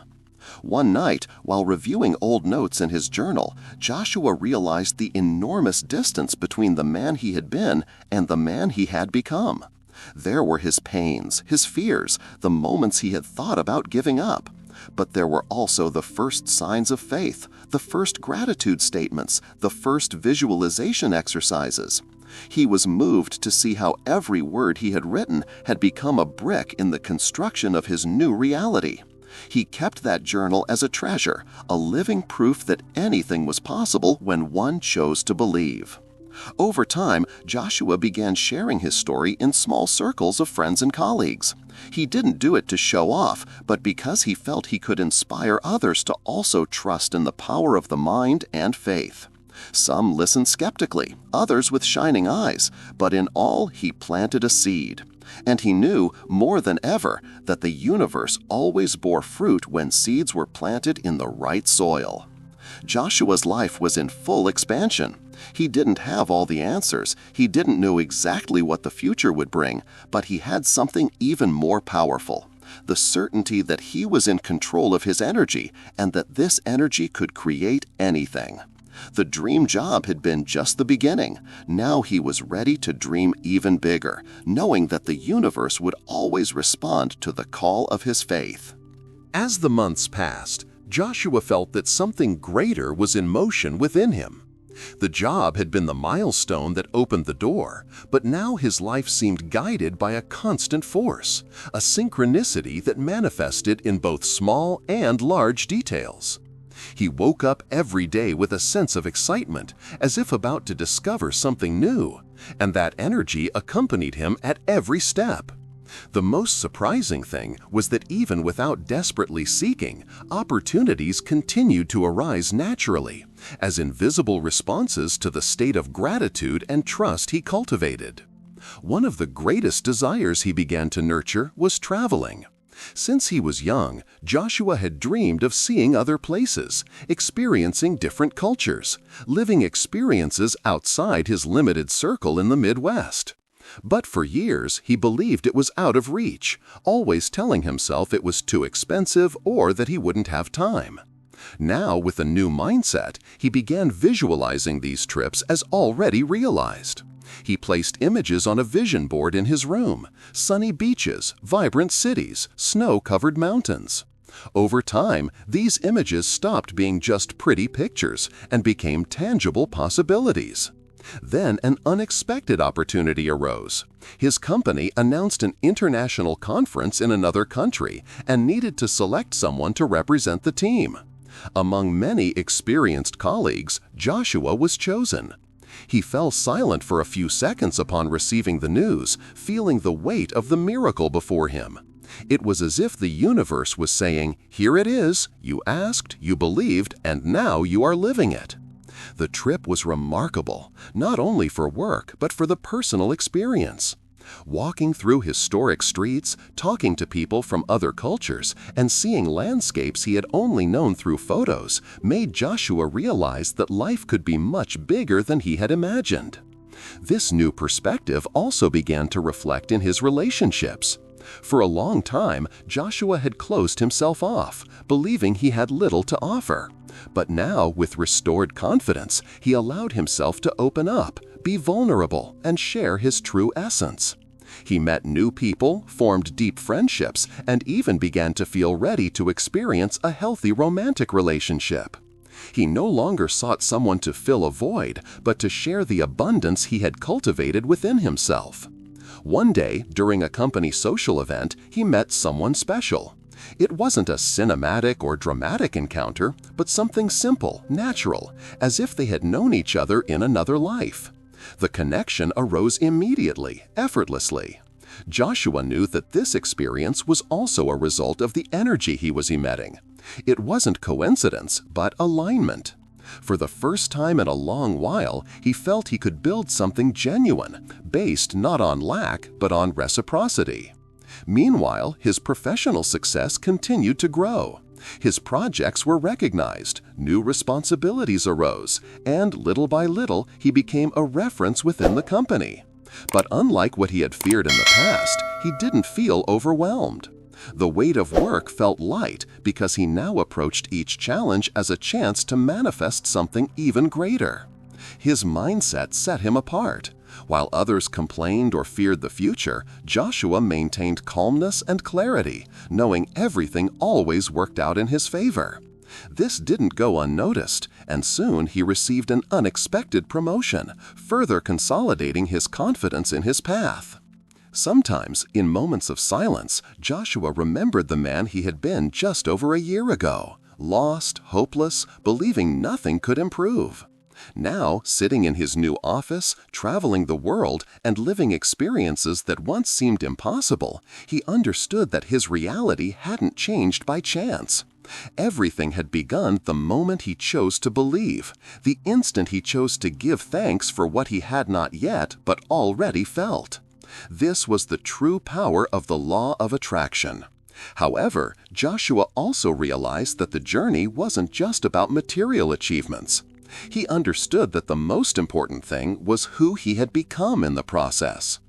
One night, while reviewing old notes in his journal, Joshua realized the enormous distance between the man he had been and the man he had become. There were his pains, his fears, the moments he had thought about giving up. But there were also the first signs of faith, the first gratitude statements, the first visualization exercises. He was moved to see how every word he had written had become a brick in the construction of his new reality. He kept that journal as a treasure, a living proof that anything was possible when one chose to believe. Over time, Joshua began sharing his story in small circles of friends and colleagues. He didn't do it to show off, but because he felt he could inspire others to also trust in the power of the mind and faith. Some listened skeptically, others with shining eyes, but in all he planted a seed. And he knew, more than ever, that the universe always bore fruit when seeds were planted in the right soil. Joshua's life was in full expansion. He didn't have all the answers, he didn't know exactly what the future would bring, but he had something even more powerful: the certainty that he was in control of his energy and that this energy could create anything. The dream job had been just the beginning. Now he was ready to dream even bigger, knowing that the universe would always respond to the call of his faith. As the months passed, Joshua felt that something greater was in motion within him. The job had been the milestone that opened the door, but now his life seemed guided by a constant force, a synchronicity that manifested in both small and large details. He woke up every day with a sense of excitement, as if about to discover something new, and that energy accompanied him at every step. The most surprising thing was that even without desperately seeking, opportunities continued to arise naturally, as invisible responses to the state of gratitude and trust he cultivated. One of the greatest desires he began to nurture was traveling. Since he was young, Joshua had dreamed of seeing other places, experiencing different cultures, living experiences outside his limited circle in the Midwest. But for years, he believed it was out of reach, always telling himself it was too expensive or that he wouldn't have time. Now, with a new mindset, he began visualizing these trips as already realized. He placed images on a vision board in his room: sunny beaches, vibrant cities, snow-covered mountains. Over time, these images stopped being just pretty pictures and became tangible possibilities. Then an unexpected opportunity arose. His company announced an international conference in another country and needed to select someone to represent the team. Among many experienced colleagues, Joshua was chosen. He fell silent for a few seconds upon receiving the news, feeling the weight of the miracle before him. It was as if the universe was saying, "Here it is, you asked, you believed, and now you are living it." The trip was remarkable, not only for work, but for the personal experience. Walking through historic streets, talking to people from other cultures, and seeing landscapes he had only known through photos made Joshua realize that life could be much bigger than he had imagined. This new perspective also began to reflect in his relationships. For a long time, Joshua had closed himself off, believing he had little to offer. But now, with restored confidence, he allowed himself to open up, be vulnerable, and share his true essence. He met new people, formed deep friendships, and even began to feel ready to experience a healthy romantic relationship. He no longer sought someone to fill a void, but to share the abundance he had cultivated within himself. One day, during a company social event, he met someone special. It wasn't a cinematic or dramatic encounter, but something simple, natural, as if they had known each other in another life. The connection arose immediately, effortlessly. Joshua knew that this experience was also a result of the energy he was emitting. It wasn't coincidence, but alignment. For the first time in a long while, he felt he could build something genuine, based not on lack, but on reciprocity. Meanwhile, his professional success continued to grow. His projects were recognized, new responsibilities arose, and little by little, he became a reference within the company. But unlike what he had feared in the past, he didn't feel overwhelmed. The weight of work felt light because he now approached each challenge as a chance to manifest something even greater. His mindset set him apart. While others complained or feared the future, Joshua maintained calmness and clarity, knowing everything always worked out in his favor. This didn't go unnoticed, and soon he received an unexpected promotion, further consolidating his confidence in his path. Sometimes, in moments of silence, Joshua remembered the man he had been just over a year ago, lost, hopeless, believing nothing could improve. Now, sitting in his new office, traveling the world, and living experiences that once seemed impossible, he understood that his reality hadn't changed by chance. Everything had begun the moment he chose to believe, the instant he chose to give thanks for what he had not yet but already felt. This was the true power of the law of attraction. However, Joshua also realized that the journey wasn't just about material achievements. He understood that the most important thing was who he had become in the process.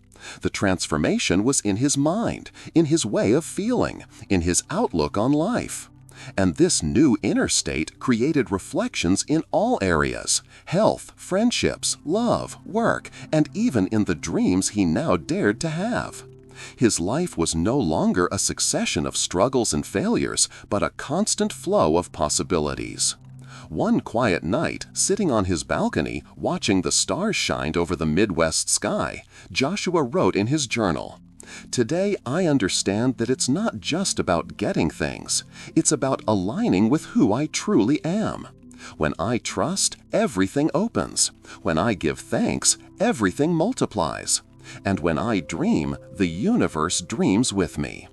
The transformation was in his mind, in his way of feeling, in his outlook on life. And this new inner state created reflections in all areas: health, friendships, love, work, and even in the dreams he now dared to have. His life was no longer a succession of struggles and failures, but a constant flow of possibilities. One quiet night, sitting on his balcony, watching the stars shine over the Midwest sky, Joshua wrote in his journal, "Today I understand that it's not just about getting things. It's about aligning with who I truly am. When I trust, everything opens. When I give thanks, everything multiplies. And when I dream, the universe dreams with me."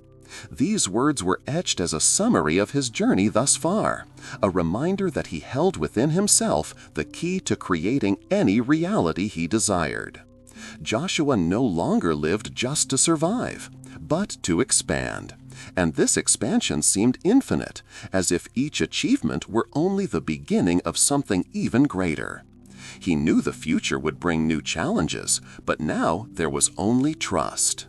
These words were etched as a summary of his journey thus far, a reminder that he held within himself the key to creating any reality he desired. Joshua no longer lived just to survive, but to expand. And this expansion seemed infinite, as if each achievement were only the beginning of something even greater. He knew the future would bring new challenges, but now there was only trust.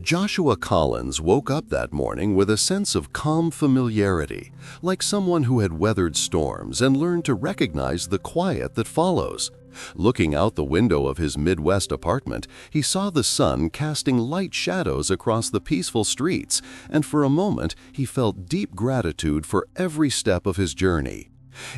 Joshua Collins woke up that morning with a sense of calm familiarity, like someone who had weathered storms and learned to recognize the quiet that follows. Looking out the window of his Midwest apartment, he saw the sun casting light shadows across the peaceful streets, and for a moment he felt deep gratitude for every step of his journey.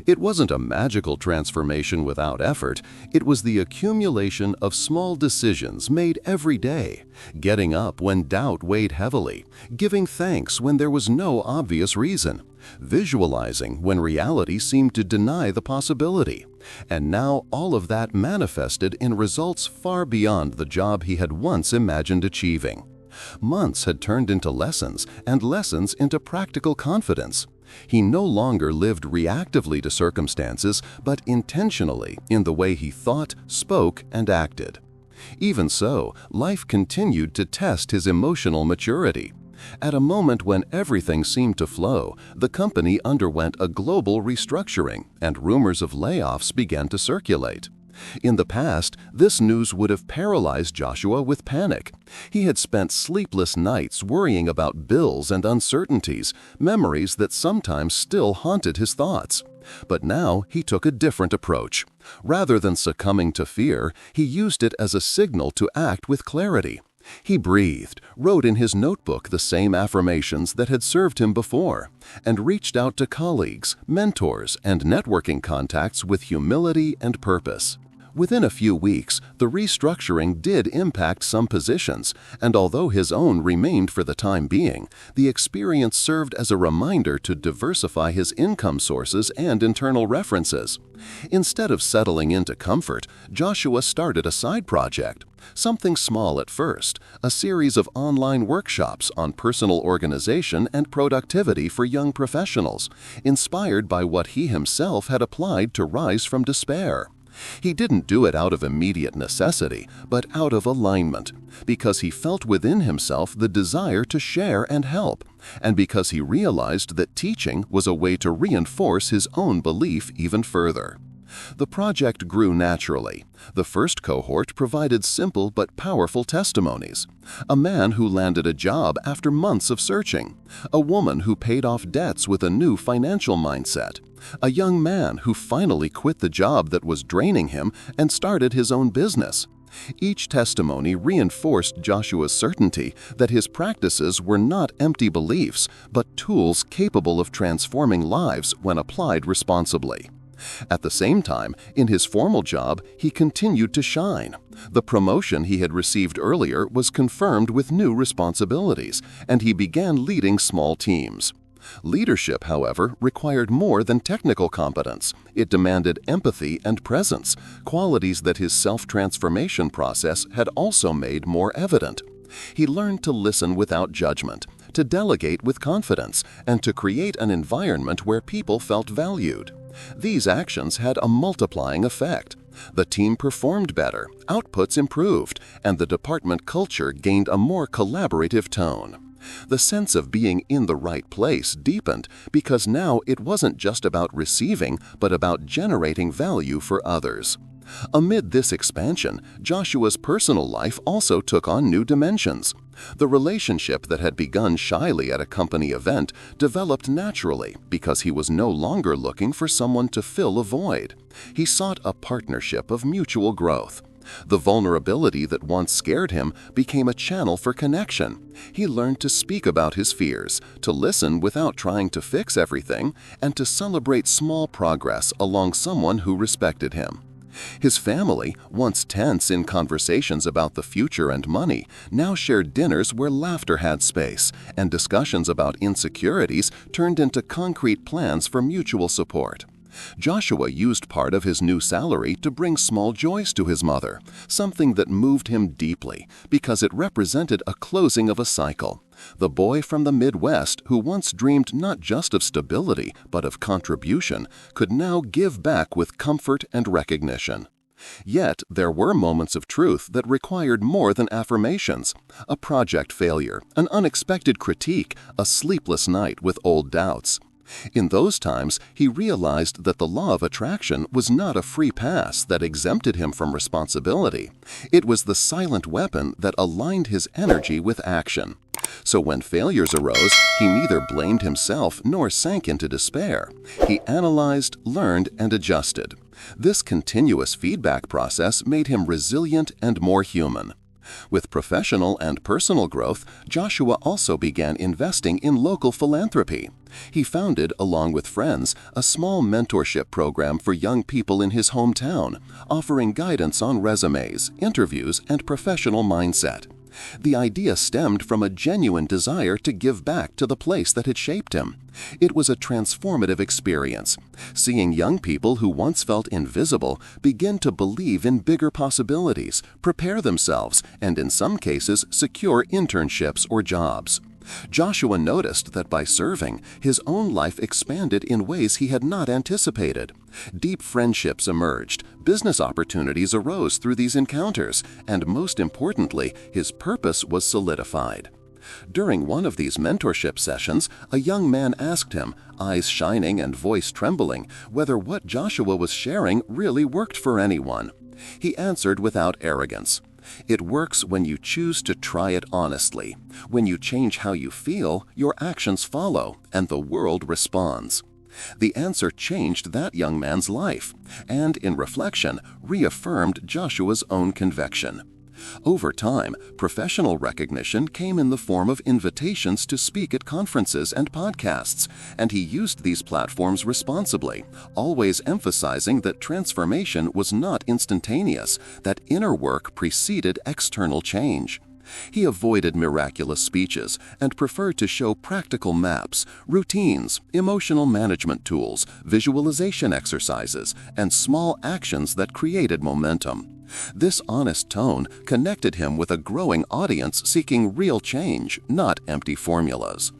It wasn't a magical transformation without effort. It was the accumulation of small decisions made every day, getting up when doubt weighed heavily, giving thanks when there was no obvious reason, visualizing when reality seemed to deny the possibility. And now all of that manifested in results far beyond the job he had once imagined achieving. Months had turned into lessons, and lessons into practical confidence. He no longer lived reactively to circumstances, but intentionally in the way he thought, spoke, and acted. Even so, life continued to test his emotional maturity. At a moment when everything seemed to flow, the company underwent a global restructuring, and rumors of layoffs began to circulate. In the past, this news would have paralyzed Joshua with panic. He had spent sleepless nights worrying about bills and uncertainties, memories that sometimes still haunted his thoughts. But now he took a different approach. Rather than succumbing to fear, he used it as a signal to act with clarity. He breathed, wrote in his notebook the same affirmations that had served him before, and reached out to colleagues, mentors, and networking contacts with humility and purpose. Within a few weeks, the restructuring did impact some positions, and although his own remained for the time being, the experience served as a reminder to diversify his income sources and internal references. Instead of settling into comfort, Joshua started a side project. Something small at first, a series of online workshops on personal organization and productivity for young professionals, inspired by what he himself had applied to rise from despair. He didn't do it out of immediate necessity, but out of alignment, because he felt within himself the desire to share and help, and because he realized that teaching was a way to reinforce his own belief even further. The project grew naturally. The first cohort provided simple but powerful testimonies. A man who landed a job after months of searching. A woman who paid off debts with a new financial mindset. A young man who finally quit the job that was draining him and started his own business. Each testimony reinforced Joshua's certainty that his practices were not empty beliefs, but tools capable of transforming lives when applied responsibly. At the same time, in his formal job, he continued to shine. The promotion he had received earlier was confirmed with new responsibilities, and he began leading small teams. Leadership, however, required more than technical competence. It demanded empathy and presence, qualities that his self-transformation process had also made more evident. He learned to listen without judgment, to delegate with confidence, and to create an environment where people felt valued. These actions had a multiplying effect. The team performed better, outputs improved, and the department culture gained a more collaborative tone. The sense of being in the right place deepened because now it wasn't just about receiving, but about generating value for others. Amid this expansion, Joshua's personal life also took on new dimensions. The relationship that had begun shyly at a company event developed naturally because he was no longer looking for someone to fill a void. He sought a partnership of mutual growth. The vulnerability that once scared him became a channel for connection. He learned to speak about his fears, to listen without trying to fix everything, and to celebrate small progress along someone who respected him. His family, once tense in conversations about the future and money, now shared dinners where laughter had space, and discussions about insecurities turned into concrete plans for mutual support. Joshua used part of his new salary to bring small joys to his mother, something that moved him deeply because it represented a closing of a cycle. The boy from the Midwest, who once dreamed not just of stability but of contribution, could now give back with comfort and recognition. Yet there were moments of truth that required more than affirmations: a project failure, an unexpected critique, a sleepless night with old doubts. In those times, he realized that the law of attraction was not a free pass that exempted him from responsibility. It was the silent weapon that aligned his energy with action. So when failures arose, he neither blamed himself nor sank into despair. He analyzed, learned, and adjusted. This continuous feedback process made him resilient and more human. With professional and personal growth, Joshua also began investing in local philanthropy. He founded, along with friends, a small mentorship program for young people in his hometown, offering guidance on resumes, interviews, and professional mindset. The idea stemmed from a genuine desire to give back to the place that had shaped him. It was a transformative experience, seeing young people who once felt invisible begin to believe in bigger possibilities, prepare themselves, and in some cases secure internships or jobs. Joshua noticed that by serving, his own life expanded in ways he had not anticipated. Deep friendships emerged, business opportunities arose through these encounters, and most importantly, his purpose was solidified. During one of these mentorship sessions, a young man asked him, eyes shining and voice trembling, whether what Joshua was sharing really worked for anyone. He answered without arrogance, "It works when you choose to try it honestly. When you change how you feel, your actions follow, and the world responds." The answer changed that young man's life, and in reflection, reaffirmed Joshua's own conviction. Over time, professional recognition came in the form of invitations to speak at conferences and podcasts, and he used these platforms responsibly, always emphasizing that transformation was not instantaneous, that inner work preceded external change. He avoided miraculous speeches and preferred to show practical maps, routines, emotional management tools, visualization exercises, and small actions that created momentum. This honest tone connected him with a growing audience seeking real change, not empty formulas.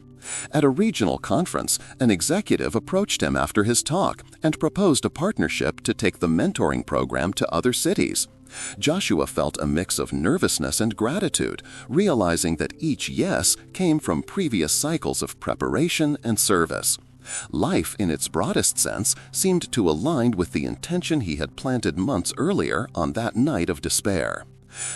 At a regional conference, an executive approached him after his talk and proposed a partnership to take the mentoring program to other cities. Joshua felt a mix of nervousness and gratitude, realizing that each yes came from previous cycles of preparation and service. Life, in its broadest sense, seemed to align with the intention he had planted months earlier on that night of despair.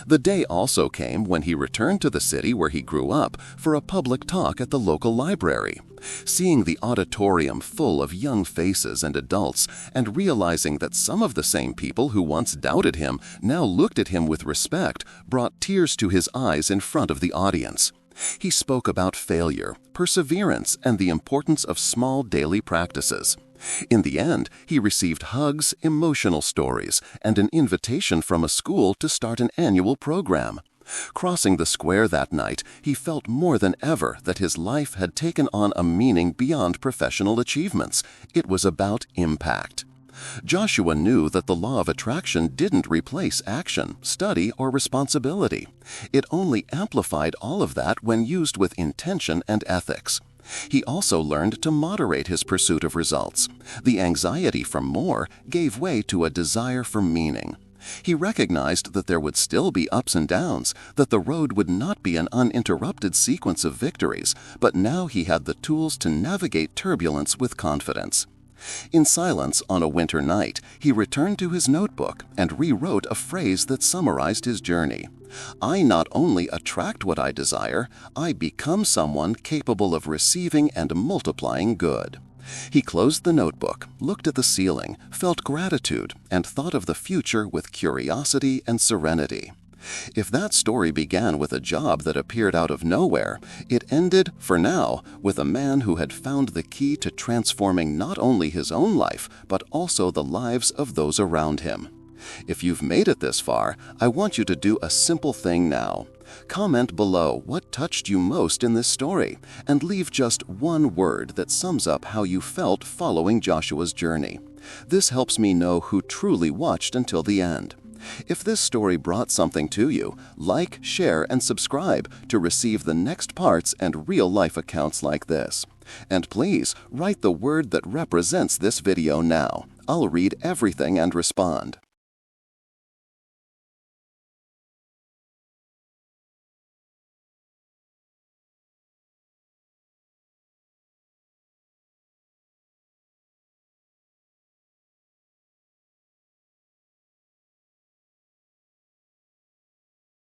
The day also came when he returned to the city where he grew up for a public talk at the local library. Seeing the auditorium full of young faces and adults, and realizing that some of the same people who once doubted him now looked at him with respect, brought tears to his eyes in front of the audience. He spoke about failure, perseverance, and the importance of small daily practices. In the end, he received hugs, emotional stories, and an invitation from a school to start an annual program. Crossing the square that night, he felt more than ever that his life had taken on a meaning beyond professional achievements. It was about impact. Joshua knew that the law of attraction didn't replace action, study, or responsibility. It only amplified all of that when used with intention and ethics. He also learned to moderate his pursuit of results. The anxiety from more gave way to a desire for meaning. He recognized that there would still be ups and downs, that the road would not be an uninterrupted sequence of victories, but now he had the tools to navigate turbulence with confidence. In silence on a winter night, he returned to his notebook and rewrote a phrase that summarized his journey. "I not only attract what I desire, I become someone capable of receiving and multiplying good." He closed the notebook, looked at the ceiling, felt gratitude, and thought of the future with curiosity and serenity. If that story began with a job that appeared out of nowhere, it ended, for now, with a man who had found the key to transforming not only his own life, but also the lives of those around him. If you've made it this far, I want you to do a simple thing now. Comment below what touched you most in this story, and leave just one word that sums up how you felt following Joshua's journey. This helps me know who truly watched until the end. If this story brought something to you, like, share, and subscribe to receive the next parts and real-life accounts like this. And please, write the word that represents this video now. I'll read everything and respond.